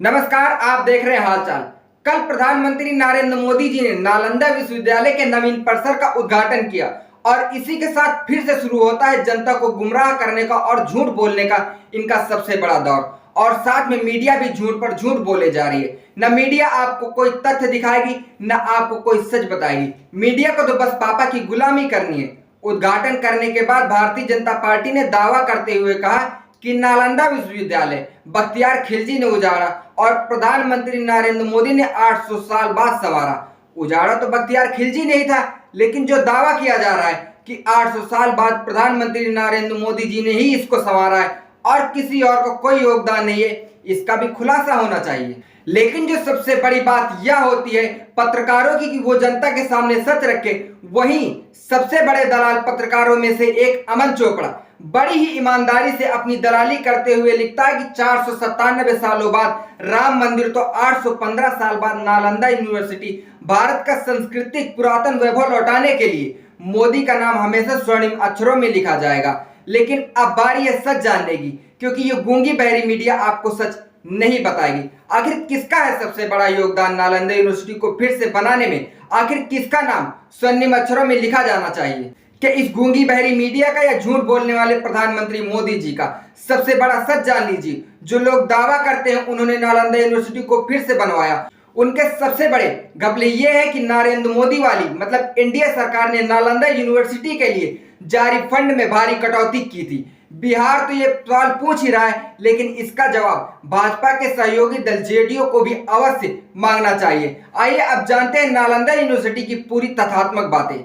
नमस्कार, आप देख रहे हैं हालचाल। कल प्रधानमंत्री नरेंद्र मोदी जी ने नालंदा विश्वविद्यालय के नवीन परिसर का उद्घाटन किया और इसी के साथ फिर से शुरू होता है जनता को गुमराह करने का और झूठ बोलने का इनका सबसे बड़ा दौर। और साथ में मीडिया भी झूठ पर झूठ बोले जा रही है। न मीडिया आपको कोई तथ्य दिखाएगी, न आपको कोई सच बताएगी। मीडिया को तो बस पापा की गुलामी करनी है। उद्घाटन करने के बाद भारतीय जनता पार्टी ने दावा करते हुए कहा कि नालंदा विश्वविद्यालय बख्तियार खिलजी ने उजाड़ा और प्रधानमंत्री नरेंद्र मोदी ने 800 साल बाद संवारा। उजाड़ा तो बख्तियार खिलजी नहीं था, लेकिन जो दावा किया जा रहा है कि 800 साल बाद प्रधानमंत्री नरेंद्र मोदी जी ने ही इसको संवारा है और किसी और को कोई योगदान नहीं है, इसका भी खुलासा होना चाहिए। लेकिन जो सबसे बड़ी बात यह होती है पत्रकारों की कि वो जनता के सामने सच रखे। वहीं सबसे बड़े दलाल पत्रकारों में से एक अमन चोपड़ा बड़ी ही ईमानदारी से अपनी दलाली करते हुए लिखता है कि 497 सालों बाद राम मंदिर तो 815 साल बाद नालंदा यूनिवर्सिटी भारत का सांस्कृतिक पुरातन वैभव लौटाने के लिए मोदी का नाम हमेशा स्वर्णिम अक्षरों में लिखा जाएगा। लेकिन अब बारी है सच जानने की, क्योंकि ये गूंगी बहरी मीडिया आपको सच नहीं बताएगी। आखिर किसका है सबसे बड़ा योगदान नालंदा यूनिवर्सिटी को फिर से बनाने में? आखिर किसका नाम स्वर्णिम अक्षरों में लिखा जाना चाहिए? कि इस गूंगी बहरी मीडिया का या झूठ बोलने वाले प्रधानमंत्री मोदी जी का? सबसे बड़ा सच जान लीजिए। जो लोग दावा करते हैं उन्होंने नालंदा यूनिवर्सिटी को फिर से बनवाया, उनके सबसे बड़े घपले ये है कि नरेंद्र मोदी वाली मतलब इंडिया सरकार ने नालंदा यूनिवर्सिटी के लिए जारी फंड में भारी कटौती की थी। बिहार तो ये सवाल पूछ ही रहा है, लेकिन इसका जवाब भाजपा के सहयोगी दल जेडीयू को भी अवश्य मांगना चाहिए। आइए अब जानते हैं नालंदा यूनिवर्सिटी की पूरी तथ्यात्मक बातें।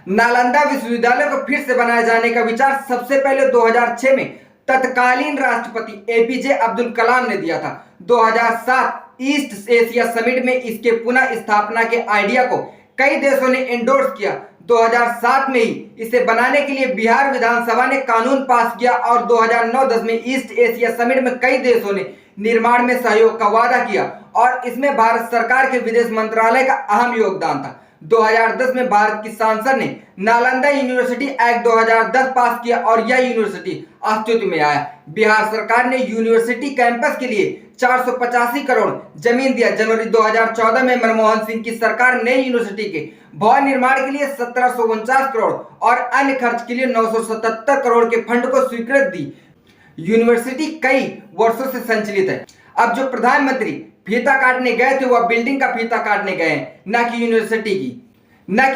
नालंदा विश्वविद्यालय को फिर से बनाए जाने का विचार सबसे पहले 2006 में तत्कालीन राष्ट्रपति एपीजे अब्दुल कलाम ने दिया था। 2007 ईस्ट एशिया समिट में इसके पुनः स्थापना के आइडिया को कई देशों ने एंडोर्स किया। 2007 में ही इसे बनाने के लिए बिहार विधानसभा ने कानून पास किया और 2009-10 में ईस्ट एशिया समिट में कई देशों ने निर्माण में सहयोग का वादा किया और इसमें भारत सरकार के विदेश मंत्रालय का अहम योगदान था। 2010 में भारत की संसद ने नालंदा यूनिवर्सिटी एक्ट 2010 पास किया और यह यूनिवर्सिटी अस्तित्व में आया। बिहार सरकार ने यूनिवर्सिटी कैंपस के लिए 485 करोड़ जमीन दिया। जनवरी 2014 में मनमोहन सिंह की सरकार नई यूनिवर्सिटी के भवन निर्माण के लिए 1749 करोड़ और अन्य खर्च के लिए 977 करोड़ के फंड को स्वीकृति दी। यूनिवर्सिटी कई वर्षों से संचालित है। अब जो प्रधानमंत्री फीता काटने गए थे वह बिल्डिंग का फीता काटने गए हैं, न कि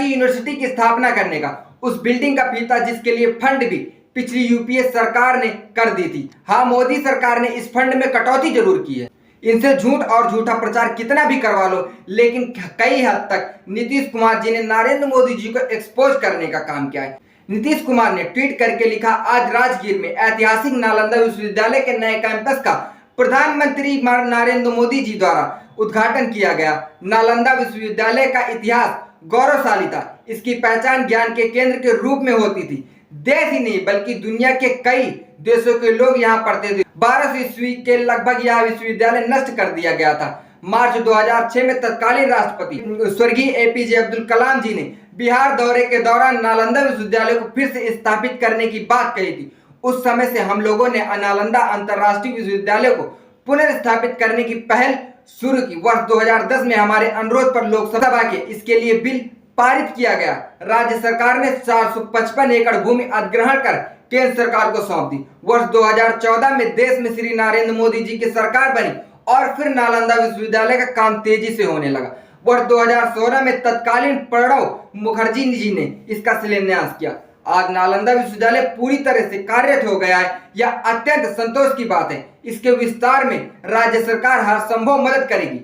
यूनिवर्सिटी की स्थापना करने का। उस बिल्डिंग का फीता जिसके लिए फंड भी पिछली यूपीए सरकार ने कर दी थी। हाँ, मोदी सरकार ने इस फंड में कटौती जरूर की है। इनसे झूठ और झूठा प्रचार कितना भी करवा लो, लेकिन कई हद तक नीतीश कुमार जी ने नरेंद्र मोदी जी को एक्सपोज करने का काम किया है। नीतीश कुमार ने ट्वीट करके लिखा, आज राजगीर में ऐतिहासिक नालंदा विश्वविद्यालय के नए कैंपस का प्रधानमंत्री नरेंद्र मोदी जी द्वारा उद्घाटन किया गया। नालंदा विश्वविद्यालय का इतिहास गौरवशाली था। इसकी पहचान ज्ञान के केंद्र के रूप में होती थी। देश ही नहीं बल्कि दुनिया के कई देशों के लोग यहाँ पढ़ते थे। 1200 ईस्वी के लगभग यह विश्वविद्यालय नष्ट कर दिया गया था। मार्च 2006 में तत्कालीन राष्ट्रपति स्वर्गीय एपीजे अब्दुल कलाम जी ने बिहार दौरे के दौरान नालंदा विश्वविद्यालय को फिर से स्थापित करने की बात कही थी। उस समय से हम लोगों ने नालंदा अंतर्राष्ट्रीय विश्वविद्यालय को पुनर्स्थापित करने की पहल शुरू की। वर्ष 2010 में हमारे अनुरोध पर लोकसभा के इसके लिए बिल पारित किया गया। राज्य सरकार ने 455 एकड़ भूमि अधिग्रहण कर केंद्र सरकार को सौंप दी। वर्ष 2014 में देश में श्री नरेंद्र मोदी जी की सरकार बनी और फिर नालंदा विश्वविद्यालय का काम तेजी से होने लगा। वर्ष 2016 में तत्कालीन प्रणब मुखर्जी जी ने इसका शिलान्यास किया। आज नालंदा विश्वविद्यालय पूरी तरह से कार्यरत हो गया है। यह अत्यंत संतोष की बात है। इसके विस्तार में राज्य सरकार हर संभव मदद करेगी।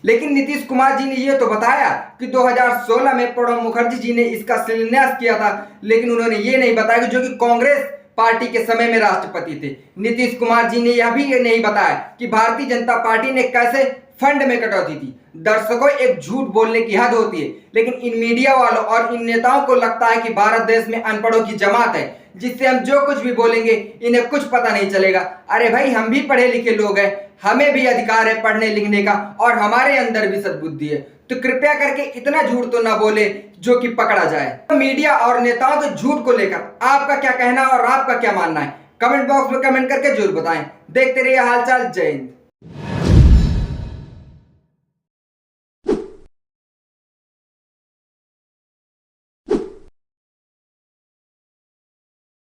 लेकिन नीतीश कुमार जी ने यह तो बताया कि 2016 में प्रणब मुखर्जी जी ने इसका शिलान्यास किया था, लेकिन उन्होंने ये नहीं बताया कि जो कि कांग्रेस पार्टी के समय में राष्ट्रपति थे। नीतीश कुमार जी ने यह भी नहीं बताया कि भारतीय जनता पार्टी ने कैसे फंड में कटौती थी। दर्शकों, एक झूठ बोलने की हद होती है, लेकिन इन मीडिया वालों और इन नेताओं को लगता है कि भारत देश में अनपढ़ों की जमात है, जिससे हम जो कुछ भी बोलेंगे इन्हें कुछ पता नहीं चलेगा। अरे भाई, हम भी पढ़े लिखे लोग हैं, हमें भी अधिकार है पढ़ने लिखने का और हमारे अंदर भी सद्बुद्धि है। तो कृपया करके इतना झूठ तो ना बोले जो कि पकड़ा जाए। तो मीडिया और नेताओं के झूठ को लेकर आपका क्या कहना और आपका क्या मानना है? कमेंट बॉक्स में कमेंट करके जरूर बताएं। देखते रहिए हालचाल। जय हिंद।